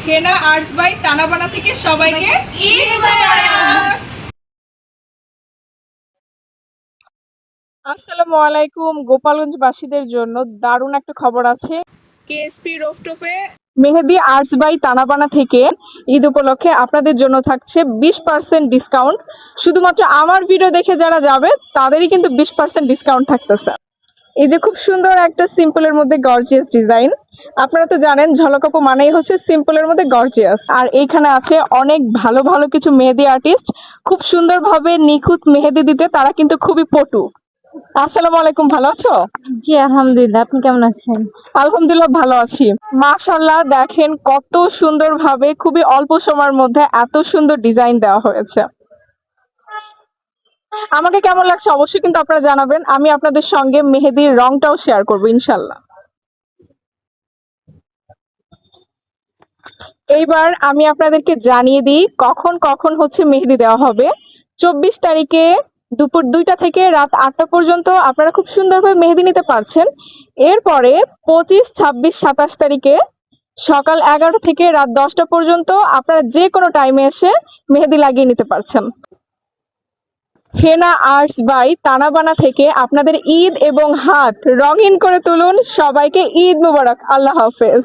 Hena arts by তানাবানা থেকে সবাইকে ঈদ মোবারক। আসসালামু আলাইকুম। গোপালগঞ্জবাসীদের জন্য দারুণ একটা খবর আছে। কেএসপি রোফটপে মেহেদি আর্টস বাই তানাবানা থেকে ঈদ উপলক্ষে আপনাদের জন্য থাকছে 20% ডিসকাউন্ট। শুধুমাত্র আমার ভিডিও দেখে যারা যাবে তাদেরই কিন্তু 20% ডিসকাউন্ট থাকতেছে। এই যে খুব সুন্দর একটা সিম্পলের মধ্যে গর্জিয়াস ডিজাইন। আপনারা তো জানেন ঝলকাপু মানেই হচ্ছে সিম্পলের মধ্যে গর্জিয়াস। আর এইখানে আছে অনেক ভালো ভালো কিছু মেহেদি আর্টিস্ট, খুব সুন্দরভাবে নিখুঁত মেহেদি দিতে তারা কিন্তু খুবই পটু। আসসালামু আলাইকুম, ভালো আছো? জি আলহামদুলিল্লাহ, আপনি কেমন আছেন? আলহামদুলিল্লাহ ভালো আছি। মাশাআল্লাহ, দেখেন কত সুন্দরভাবে খুবই অল্প সময়ের মধ্যে এত সুন্দর ডিজাইন দেওয়া হয়েছে। আমাকে কেমন লাগছে অবশ্যই কিন্তু আপনারা জানাবেন। আমি আপনাদের সঙ্গে মেহেদির রংটাও শেয়ার করবো ইনশাল্লাহ। এইবার আমি আপনাদেরকে জানিয়ে দিই কখন কখন হচ্ছে মেহেদি দেওয়া হবে। 24 তারিখে দুপুর 2টা থেকে রাত 8টা পর্যন্ত আপনারা খুব সুন্দরভাবে মেহেদি নিতে পারছেন। এরপরে 25, 26, 27 তারিখে সকাল 11টা থেকে রাত 10টা পর্যন্ত আপনারা যে কোনো টাইমে এসে মেহেদি লাগিয়ে নিতে পারছেন। হেনা আর্টস বাই তানাবানা থেকে আপনাদের ঈদ এবং হাত রঙিন করে তুলুন। সবাইকে ঈদ মোবারক। আল্লাহ হাফেজ।